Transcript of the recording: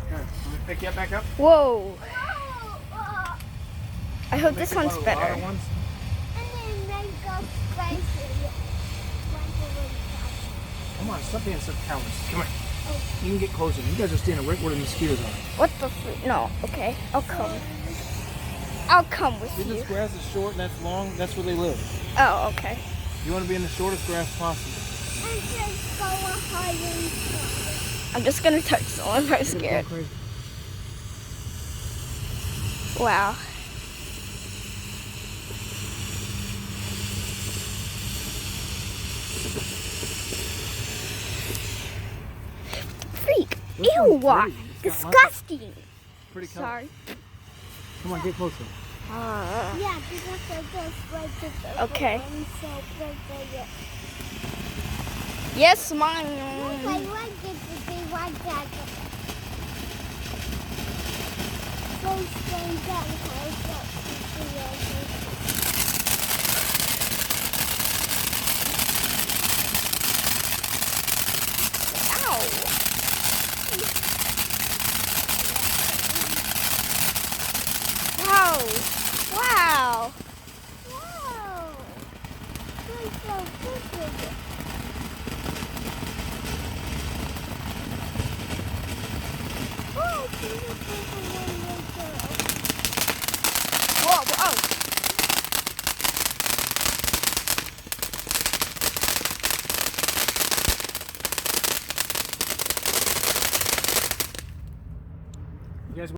Let me pick you back up. Whoa. I hope this one's better. Come on, stop being so callous. Come here. You can get closer. You guys are standing right where the mosquitoes are. What the freak? No, okay. I'll come. I'll come with See, you. this grass is short and that's long. That's where they live. Oh, okay. You want to be in the shortest grass possible. I'm just gonna touch someone if I'm scared. Wow. Freak. This Ew. one's pretty. It's got lots Disgusting. Pretty color. Sorry. Come on, get closer. Yeah, because I just like it. Okay. So Yes, mine. I like it to be like that. So strange that Wow. Wow. Wow. You're so good with it. Oh, Whoa. Oh.